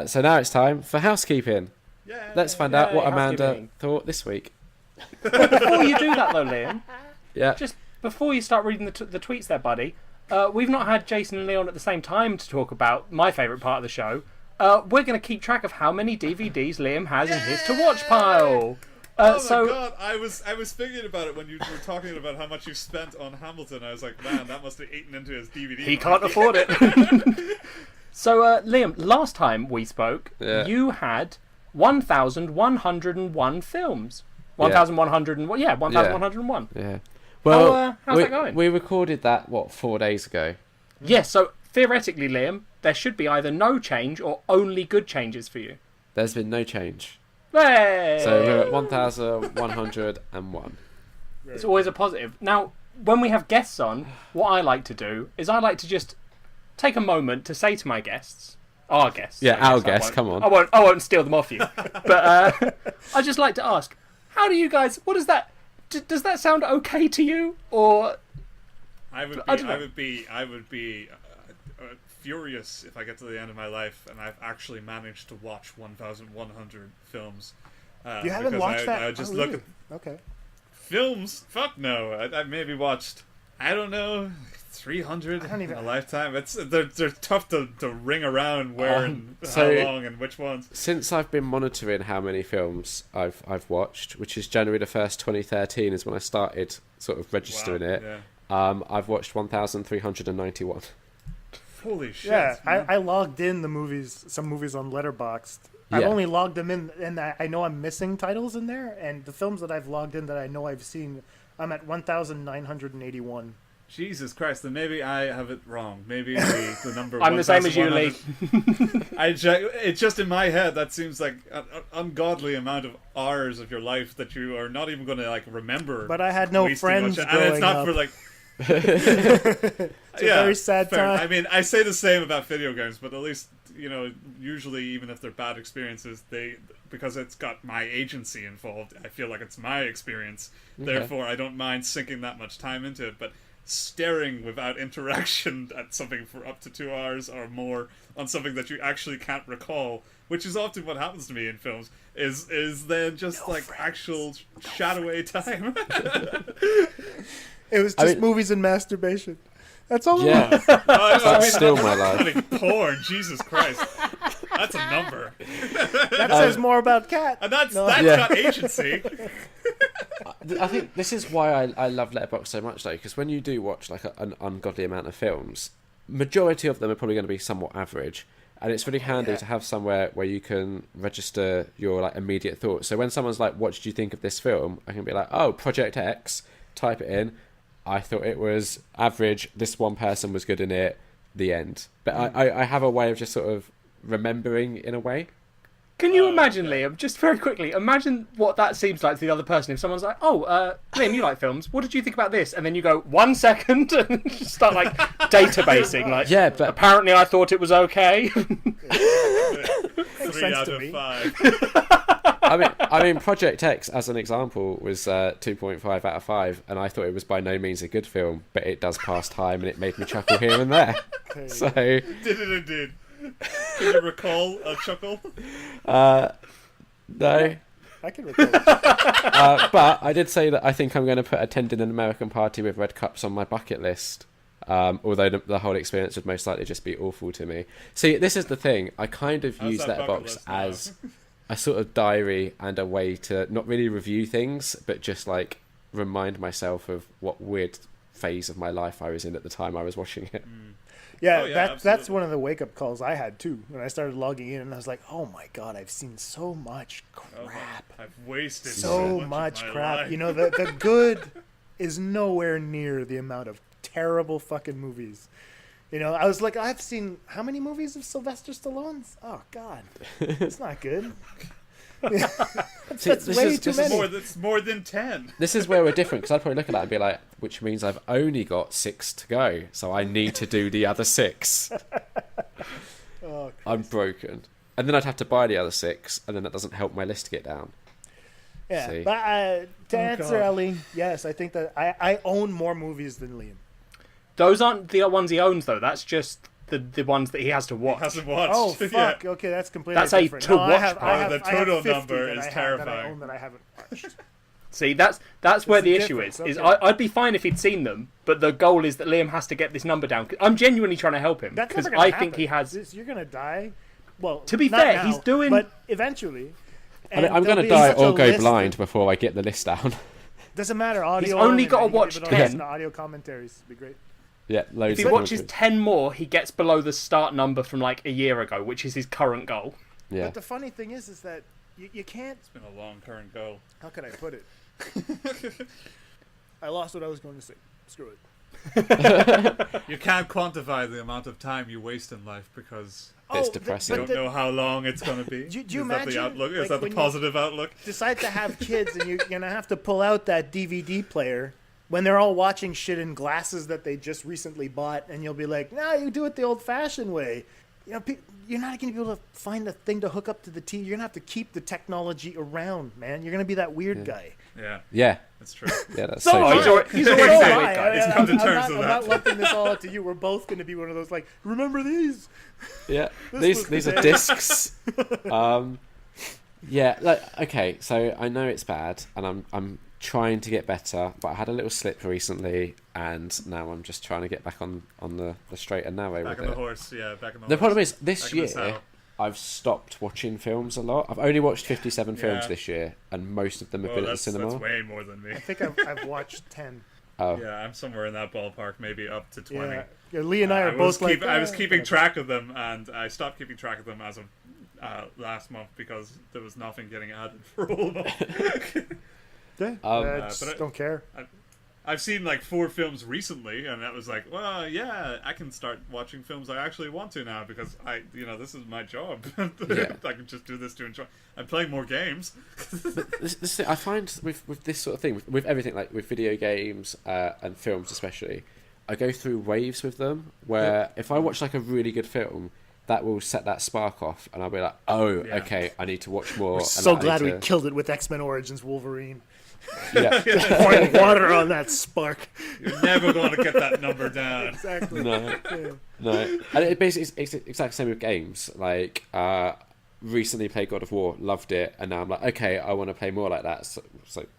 So now it's time for housekeeping. Yeah. Let's find out what Amanda housekeeping. thought this week. Before you do that, though, Liam, Yeah. just before you start reading the tweets there, buddy, we've not had Jason and Leon at the same time to talk about my favourite part of the show. We're going to keep track of how many DVDs Liam has in his to-watch pile. Oh my god, I was thinking about it when you were talking about how much you spent on Hamilton. I was like, man, that must have eaten into his DVD. He can't afford it. So, Liam, last time we spoke, you had 1,101 films. 1,101. Yeah, 1,101. Yeah. Well, how's that going? We recorded that 4 days ago. Yes. So theoretically, Liam, there should be either no change or only good changes for you. There's been no change. Hey! So we're at 1,101. It's always a positive. Now, when we have guests on, what I like to do is I like to just take a moment to say to my guests, our guests. Yeah, our guests. Come on. I won't steal them off you. But I just like to ask, how do you guys? What does that? Does that sound okay to you? Or I would be furious if I get to the end of my life and I've actually managed to watch 1,100 films. You haven't watched that? I just look at films. Fuck no. I maybe watched, I don't know, 300 in a lifetime. They're tough to ring around where and how long and which ones. Since I've been monitoring how many films I've watched, which is January the 1st, 2013 is when I started sort of registering it. Yeah. I've watched 1,391. Holy shit! Yeah, I logged in some movies on Letterboxd. I've only logged them in, and I know I'm missing titles in there. And the films that I've logged in that I know I've seen, I'm at 1,981. Jesus Christ! Then maybe I have it wrong. Maybe the number. I'm the same as you, Lee. It's just in my head that seems like an ungodly amount of hours of your life that you are not even going to remember. But I had no friends growing and it's not up. for It's a very sad time. I mean, I say the same about video games, but at least, usually even if they're bad experiences, because it's got my agency involved, I feel like it's my experience. Okay. Therefore, I don't mind sinking that much time into it, but staring without interaction at something for up to 2 hours or more on something that you actually can't recall, which is often what happens to me in films, is then just actual shadowy time. It was just movies and masturbation. That's all. Yeah, that's still my life. Porn, Jesus Christ, that's a number. That says more about Cat. And that's got agency. I think this is why I love Letterboxd so much, though, because when you do watch an ungodly amount of films, majority of them are probably going to be somewhat average, and it's really handy to have somewhere where you can register your immediate thoughts. So when someone's like, "What did you think of this film?" I can be like, "Oh, Project X." Type it in. I thought it was average. This one person was good in it. The end. But I have a way of just sort of remembering in a way. Can you imagine, Liam, just very quickly, imagine what that seems like to the other person if someone's like, Liam, you like films, what did you think about this? And then you go, 1 second, and just start databasing, but apparently I thought it was okay. 3 out of 5. I mean, Project X, as an example, was 2.5 out of 5, and I thought it was by no means a good film, but it does pass time, and it made me chuckle here and there. So, did it indeed? Can you recall a chuckle? No. I can recall. But I did say that I think I'm going to put attending an American party with red cups on my bucket list. Although the whole experience would most likely just be awful to me. See, this is the thing. I kind of use Letterboxd as a sort of diary and a way to not really review things, but just remind myself of what weird phase of my life I was in at the time I was watching it. Yeah, that's one of the wake-up calls I had, too, when I started logging in, and I was like, oh my god, I've seen so much crap. I've wasted so much crap. Life. The good is nowhere near the amount of terrible fucking movies. I was like, I've seen how many movies of Sylvester Stallone's? Oh, God. It's not good. That's way too many. That's more than 10. This is where we're different, because I'd probably look at that and be like, which means I've only got 6 to go, so I need to do the other 6. I'm broken. And then I'd have to buy the other 6, and then that doesn't help my list get down. Yeah, See? But to answer Ellie, yes, I think that I own more movies than Liam. Those aren't the ones he owns, though. That's just the ones that he has to watch. Hasn't watched. Oh fuck! Yeah. Okay, that's completely That's a different. to watch I part. have, The I have total 50 number that is I have, terrifying. That I own that I haven't watched. See, that's where the issue difference, is. okay. I'd be fine if he'd seen them, but the goal is that Liam has to get this number down. I'm genuinely trying to help him That's because never gonna I happen. think he has. You're gonna die. Well, To be not fair, now, he's doing- but eventually. I mean, I'm going going to die or go blind before I get the list down. Doesn't matter. Audio. He's only man. gotta You can watch give it on 10. listen to audio commentaries. It'd be great. Yeah, loads. If he of watches countries. 10 more, he gets below the start number from like a year ago, which is his current goal. Yeah. But the funny thing is that you can't. It's been a long current goal. How can I put it? I lost what I was going to say. Screw it. You can't quantify the amount of time you waste in life because It's Oh, depressing. you but don't know how long it's going to be. Do you Is that imagine, the outlook? Is like, that the when you- positive outlook? decide to have kids and you're gonna have to pull out that DVD player when they're all watching shit in glasses that they just recently bought, and you'll be like, "No, you do it the old-fashioned way." You know, you're not gonna be able to find a thing to hook up to the TV. You're gonna have to keep the technology around, man. You're gonna be that weird guy. Yeah, Yeah. that's true. Yeah, that's So so am he's true. I. already So that am weird I. guy. He's come to I'm terms not, with I'm that. not lumping this all out to you. We're both gonna be one of those like, remember these? Yeah. This was These the are day. discs. Yeah, like okay, so I know it's bad and I'm trying to get better, but I had a little slip recently and now I'm just trying to get back on the straight and narrow Back with on the it. horse, yeah, back on the The horse. problem is this Back in the year saddle. I've stopped watching films a lot. I've only watched 57 films Yeah. this year and most of them have Oh, been at the that's cinema. way more than me. I think I've watched 10. Oh. Yeah, I'm somewhere in that ballpark, maybe up to 20. Yeah, Lee and I are both like. I was keeping whatever. track of them, and I stopped keeping track of them as of last month because there was nothing getting added for a whole month. Yeah, just but I- don't care. I've seen like 4 films recently, and that was like, well, yeah, I can start watching films I actually want to now because this is my job. Yeah. I can just do this to enjoy. I'm playing more games. This I find with this sort of thing, with everything, like with video games and films especially, I go through waves with them where if I watch like a really good film, that will set that spark off and I'll be like, oh, Yeah. okay, I need to watch more. We're and so I need glad we to- killed it with X-Men Origins Wolverine. Yeah. Pouring water on that spark. You're never going to get that number down. Exactly. No. Yeah. No, and it basically it's exactly the same with games. Like, recently played God of War, loved it, and now I'm like, okay, I want to play more like that. So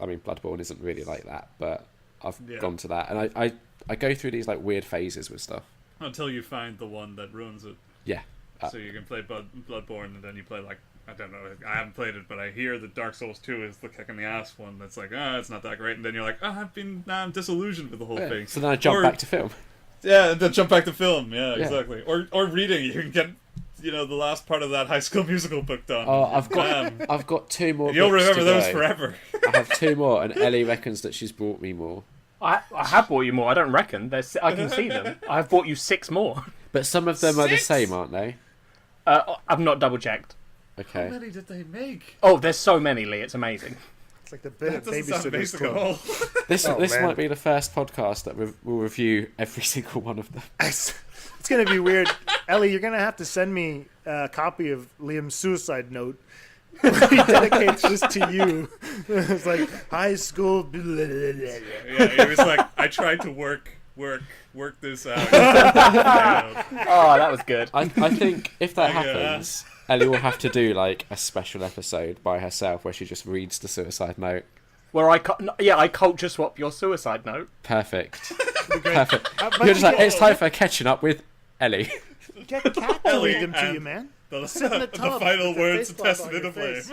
I mean, Bloodborne isn't really like that, but I've Yeah. gone to that, and I go through these like weird phases with stuff. Until you find the one that ruins it. Yeah, So you can play Bloodborne, and then you play like, I don't know, I haven't played it, but I hear that Dark Souls 2 is the kick in the ass one that's like, it's not that great, and then you're like, I'm disillusioned with the whole yeah. thing. So then I jump Or- back to film. Yeah, and then jump back to film, yeah, Yeah. exactly. Or reading, you can get, the last part of that High School Musical book done. Oh, I've got Bam. I've got 2 more. You'll books remember to those go. forever. I have 2 more, and Ellie reckons that she's brought me more. I have bought you more. I don't reckon. I can see them. I've bought you 6 more. But some of them are the 6? same, aren't they? I've not double checked. How Okay. many did they make? Oh, there's so many, Lee. It's amazing. It's like the bit That of doesn't sound Babysitter's basic at Club. all. This Oh, this man. might be the first podcast that we'll review every single one of them. It's gonna be weird. Ellie, you're gonna have to send me a copy of Liam's suicide note. He dedicates this to you. It's like high school. Blah, blah, blah, blah. Yeah, he was like, I tried to work this out. Oh, that was good. I think if that Like, happens, Ellie will have to do like a special episode by herself where she just reads the suicide note. Where I culture swap your suicide note. Perfect. It'd be great. Perfect. But You're just like, get- it's time for catching up with Ellie. Get Cat to Ellie read them to and- you, man. The, Sit in the the tub final with the words face cloth attested on in your a flame. face.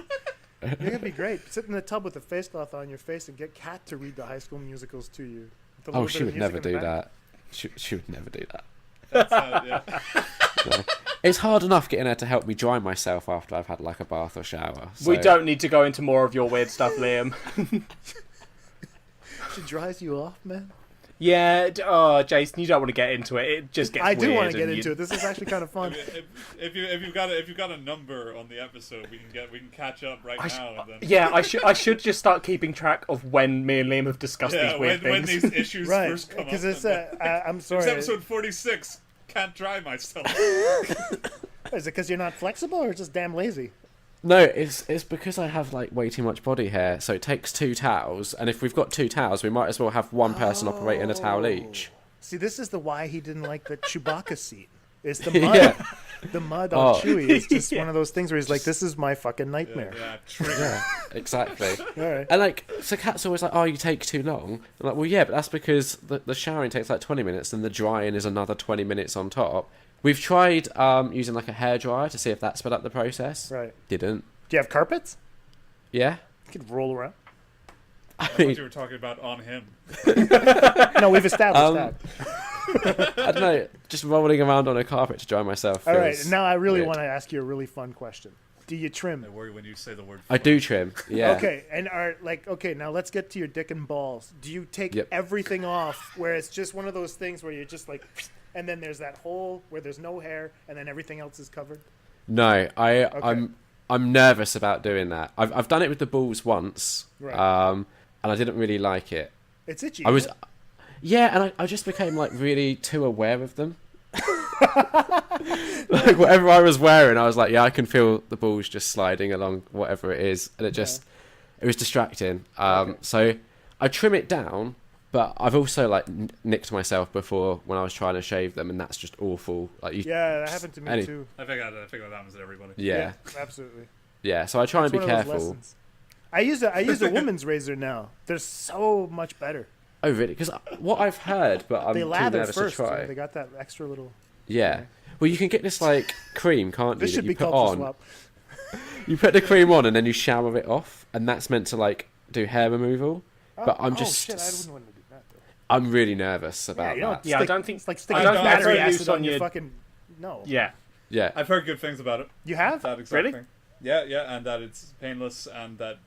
You're gonna be great. Sit in the tub with a face cloth on your face and get Kat to read the High School Musicals to you. With a little Oh, bit she of would music never in the do back. that. She would never do that. That's yeah. No. It's hard enough getting her to help me dry myself after I've had like a bath or shower. We so- don't need to go into more of your weird stuff, Liam. She dries you off, man. Yeah. Oh, Jason, you don't want to get into it. It just gets I do weird. want to get and into it. This is actually kind of fun. If you've got a number on the episode, we can catch up right now. And then, Yeah, I should just start keeping track of when me and Liam have discussed yeah, these weird when things. these issues Right, first come up. because it's and then- I'm it's sorry. episode 46. Can't dry myself. Is it because you're not flexible or just damn lazy? No, it's because I have like way too much body hair, so it takes 2 towels, and if we've got 2 towels, we might as well have one person operating a towel each. See, this is the why he didn't like the Chewbacca seat. It's the mud. Yeah. The mud on Oh. Chewie is just one of those things where he's like, "This is my fucking nightmare." Yeah, trigger. Yeah, exactly. All right. And like, so Kat's always like, "Oh, you take too long." I'm like, well, yeah, but that's because the showering takes like 20 minutes, and the drying is another 20 minutes on top. We've tried using like a hairdryer to see if that sped up the process. Right. Didn't. Do you have carpets? Yeah. You could roll around. I I thought mean, you were talking about on him. No, we've established that. I don't know. Just rolling around on a carpet to dry myself. All right. feels Now I really weird. want to ask you a really fun question. Do you trim? I worry when you say the word. I do trim. Yeah. Okay, and now let's get to your dick and balls. Do you take Yep. everything off where it's just one of those things where you're just like, and then there's that hole where there's no hair, and then everything else is covered? No, I'm nervous about doing that. I've done it with the balls once, Right. and I didn't really like it. It's itchy. I was, isn't it? yeah, and I just became like really too aware of them. Like whatever I was wearing, I was like, yeah, I can feel the balls just sliding along whatever it is, and it was distracting. So I trim it down, but I've also like nicked myself before when I was trying to shave them, and that's just awful. Like Yeah, that happened to me too. I think that happens to everybody. Yeah, Absolutely. yeah. So I try It's and be one of those careful. lessons. I use a woman's razor now. They're so much better. Oh really? Because what I've heard, but I'm They too lather nervous first. to You know, try. they got that extra little. Yeah. Well, you can get this like cream, can't you? This that should you be put culture on. swap. You put the cream on and then you shower it off, and that's meant to like do hair removal. But I'm just, shit, I wouldn't want to do that though. I'm really nervous about you don't that. Yeah, I stick- don't think- it's like I sticking don't think battery that's acid on on your your- fucking. No. Yeah. Yeah. I've heard good things about it. You have? That exact Really? thing. Yeah, and that it's painless, and that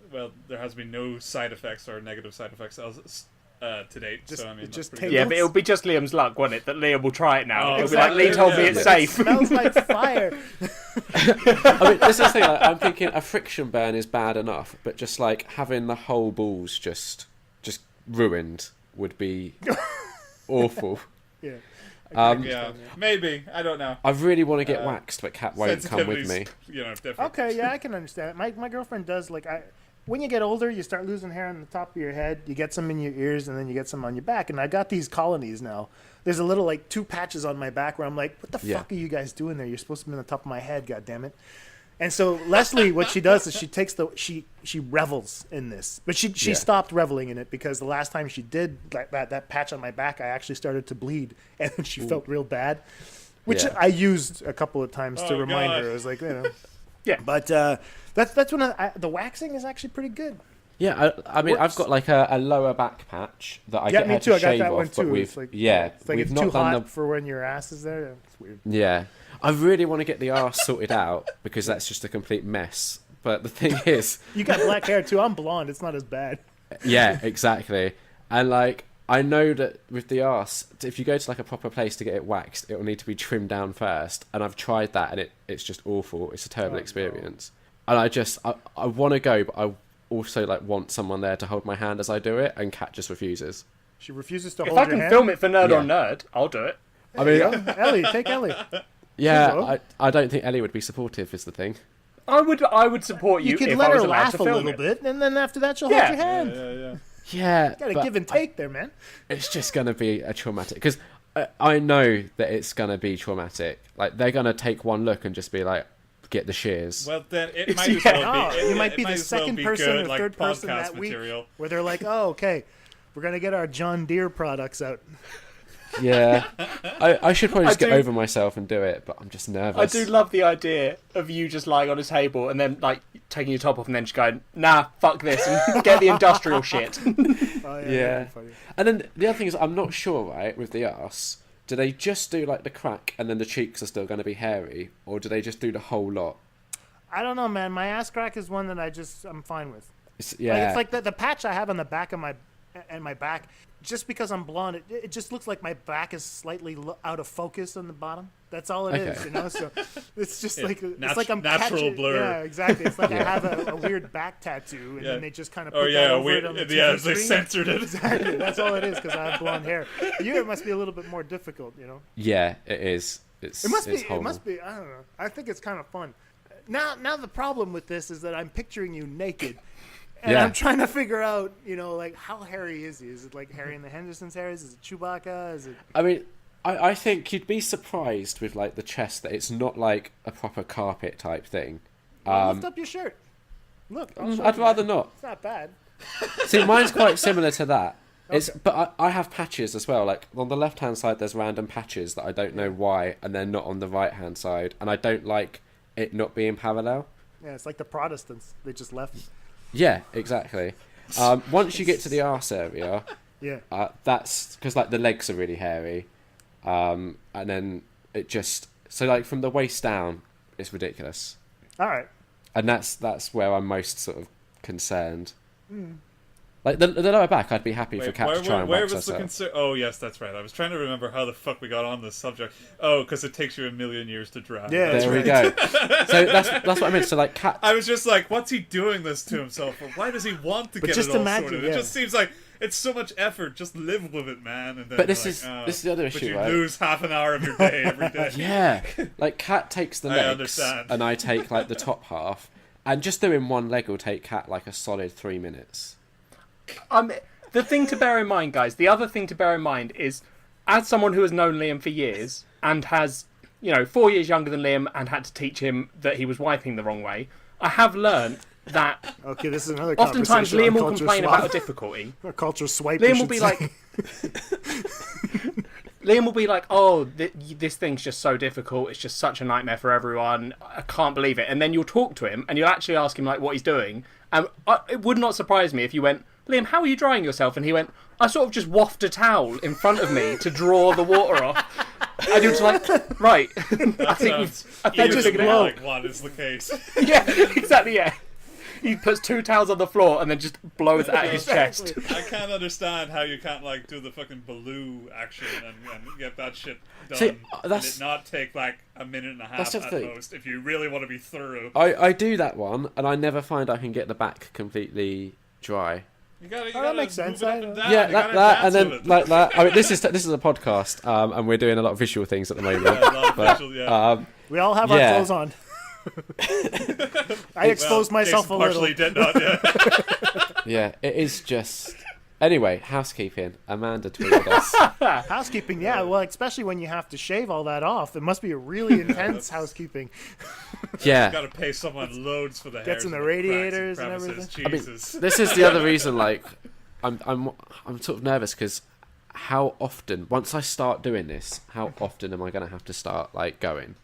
there has been no side effects or negative side effects to date. Just- so I mean, it that's just pretty takes- good. Yeah, but it'll be just Liam's luck, won't it? That Liam will try it now. Oh, It'll be like, exactly. Lee told me Yeah. it's It safe. Smells like fire. I mean, this is the thing. Like, I'm thinking a friction burn is bad enough, but just like having the whole balls just ruined would be awful. Yeah. Yeah, maybe. I don't know. I really want to get waxed, but Kat won't come with me. Sensitivity's, different. Okay, yeah, I can understand it. My girlfriend does when you get older, you start losing hair on the top of your head. You get some in your ears, and then you get some on your back. And I got these colonies now. There's a little like 2 patches on my back where I'm like, what the Yeah. fuck are you guys doing there? You're supposed to be on the top of my head, god damn it. And so Leslie, what she does is she takes she revels in this, but she Yeah. stopped reveling in it because the last time she did that patch on my back, I actually started to bleed, and then she felt real bad, which Yeah. I used a couple of times to Oh, remind God. her. I was like, Yeah. But that's when the waxing is actually pretty good. Yeah, I mean, I've Works. got like a lower back patch that I Yeah, get me her too. to I got shave that off, one but too. we've It's like, we've it's not too done hot the for when your ass is there. It's weird. Yeah. I really want to get the arse sorted out because that's just a complete mess. But the thing is, You got black hair too. I'm blonde. It's not as bad. yeah, exactly. And like, I know that with the arse, if you go to like a proper place to get it waxed, it will need to be trimmed down first. And I've tried that, and it's just awful. It's a terrible Oh, no. experience. And I want to go, but I also like want someone there to hold my hand as I do it, and Kat just refuses. She refuses to If hold I your can hand. film it for Nerd Yeah. on Nerd, I'll do it. I mean, Ellie, take Ellie. yeah, Hello. I don't think Ellie would be supportive. Is the thing. I would support you, You could if let I was her allowed laugh to a film little it. bit, and then after that, she'll Yeah. hold your hand. Yeah. Yeah, Gotta but give and take there, man. it's just gonna be a traumatic because I know that it's gonna be traumatic. Like they're gonna take one look and just be like, "Get the shears." Well, then it might as Yeah. well be. You might be might the as well second be person good, or like, third person podcast that week material. where they're like, "Oh, okay, we're gonna get our John Deere products out." Yeah, I should probably just I get do- over myself and do it, but I'm just nervous. I do love the idea of you just lying on a table and then like taking your top off and then just going, nah, fuck this, and get the industrial shit. Oh, Yeah. that'd be funny. And then the other thing is, I'm not sure, right, with the arse, do they just do like the crack and then the cheeks are still going to be hairy, or do they just do the whole lot? I don't know, man. My ass crack is one that I'm fine with. Yeah, It's like the patch I have on the back of my back. Just because I'm blonde, it just looks like my back is slightly out of focus on the bottom. That's all it is, Okay. you know. So it's just Yeah, like it's like I'm natural catching, blur. Yeah, exactly. It's like I Yeah. have a weird back tattoo, and Yeah. then they just kind of Oh put yeah, that over it on the yeah, TV they screen. censored it. Exactly. That's all it is because I have blonde hair. It must be a little bit more difficult, you know. yeah, it is. It's It must be. it's It horrible. must be. I don't know. I think it's kind of fun. Now the problem with this is that I'm picturing you naked, and Yeah. I'm trying to figure out, like how hairy is he? Is it like Harry and the Hendersons' hair? Is it Chewbacca? Is it? I mean, I think you'd be surprised with like the chest that it's not like a proper carpet type thing. Lift up your shirt. Look, I'd rather not. It's not bad. See, mine's quite similar to that. It's but I have patches as well. Like on the left hand side, there's random patches that I don't know why, and they're not on the right hand side, and I don't like it not being parallel. Yeah, it's like the Protestants. They just left. Yeah, exactly. Once you get to the arse area, Yeah. that's because like the legs are really hairy, and then it just so like from the waist down, it's ridiculous, All right. and that's where I'm most sort of concerned. Like the lower back, I'd be happy for Kat to try and where wax was the herself. concern? Oh, yes, that's right. I was trying to remember how the fuck we got on this subject. Oh, because it takes you a million years to drown. Yeah, That's There we right. go. So that's what I meant. So like Kat, I was just like, what's he doing this to himself? Or why does he want to But get just it all imagine, sorted? yeah. It just seems like it's so much effort. Just live with it, man. And then But this like, is the other but issue, you right? lose half an hour of your day every day. yeah, like Kat takes the I legs, understand. and I take like the top half, and just doing one leg will take Kat like a solid 3 minutes. The thing to bear in mind, guys, the other thing to bear in mind is, as someone who has known Liam for years and has, 4 years younger than Liam and had to teach him that he was wiping the wrong way, I have learned that Okay, this is another oftentimes conversation Liam on will culture complain swap. about a difficulty. Or culture swipe. Liam you will be should like, Liam will be like, "Oh, this thing's just so difficult. It's just such a nightmare for everyone. I can't believe it." And then you'll talk to him, and you'll actually ask him like what he's doing. And it would not surprise me if you went, "Liam, how are you drying yourself?" And he went, "I sort of just waft a towel in front of me to draw the water off." And you're just like, "Right, I think we've Just figured it out." like what is the case? Yeah, exactly. Yeah, he puts 2 towels on the floor and then just blows at his chest. I can't understand how you can't like do the fucking Baloo action and get that shit done. See, and that's- it not take like a minute and a half That's the at thing. most if you really want to be thorough. I do that one, and I never find I can get the back completely dry. You gotta, that makes sense. Move it up and down. Yeah, You that, gotta and dance then with it. like that. I mean, this is a podcast, and we're doing a lot of visual things at the moment. Yeah, a lot of but, visual, yeah. We all have our Yeah. clothes on. I exposed Well, myself Jason a little. partially did not, yeah. yeah, it is just. Anyway, housekeeping. Amanda tweeted us. Housekeeping, yeah. Well, especially when you have to shave all that off, it must be a really intense housekeeping. Yeah, Gotta pay someone loads for the Gets hairs in the and cracks radiators and crevices. everything. I mean, Jesus. this is the other reason. Like, I'm sort of nervous because how often once I start doing this, how often am I going to have to start like going?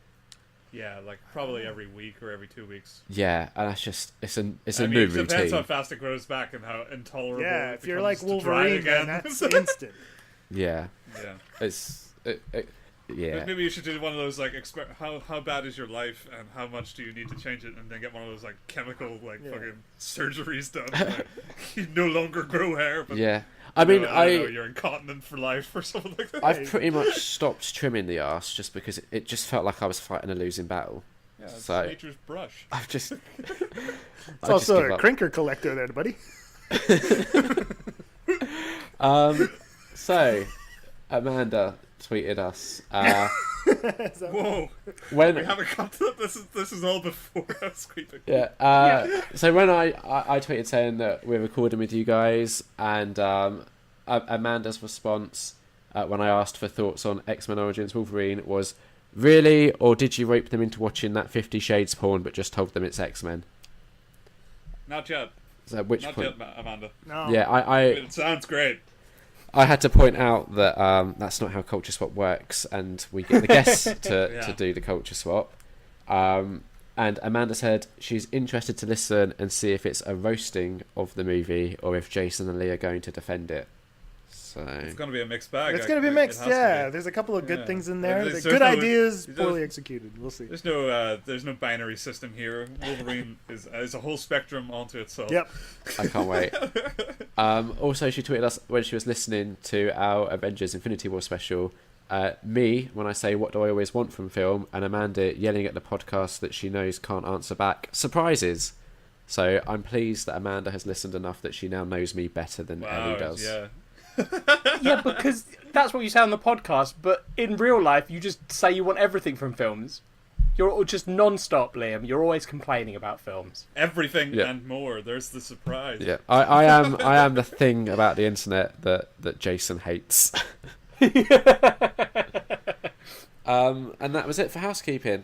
Yeah, like probably every week or every 2 weeks. Yeah, and that's just it's a I new mean, it depends routine. how fast it grows back and how intolerable. Yeah, it if you're becomes like to dry Wolverine, again. then that's instant. Yeah, Yeah. yeah. Maybe you should do one of those like how bad is your life and how much do you need to change it, and then get one of those like chemical fucking surgeries done. Like, you no longer grow hair, but Yeah, I mean, I don't know, you're incontinent for life or something like that. I've pretty much stopped trimming the arse just because it just felt like I was fighting a losing battle. Yeah, it's So- nature's brush. I've just. It's also a crinker collector there, buddy. So, Amanda tweeted us Whoa, when. we haven't come to that. This is all before housekeeping. Yeah. So when I tweeted saying that we're recording with you guys, and Amanda's response when I asked for thoughts on X-Men Origins Wolverine was, "Really, or did you rope them into watching that 50 Shades porn, but just told them it's X-Men?" Not yet. So at which Not point, yet, Amanda. No. yeah, It sounds great. I had to point out that that's not how Culture Swap works, and we get the guests to Yeah. do the Culture Swap. And Amanda said she's interested to listen and see if it's a roasting of the movie or if Jason and Lee are going to defend it. So It's going to be a mixed bag. It's going to be It mixed, has to yeah. be. There's a couple of good Yeah. things in there. There's The good no- ideas, there's- poorly executed. We'll see. There's no binary system here. Wolverine is a whole spectrum onto itself. Yep. I can't wait. Also, she tweeted us when she was listening to our Avengers Infinity War special. Me, when I say what do I always want from film, and Amanda yelling at the podcast that she knows can't answer back. Surprises. So I'm pleased that Amanda has listened enough that she now knows me better than Ellie does. Yeah. Yeah, because that's what you say on the podcast, but in real life, you just say you want everything from films. You're just non-stop, Liam. You're always complaining about films. Everything Yeah. and more. There's the surprise. Yeah, I am the thing about the internet that Jason hates. And that was it for housekeeping.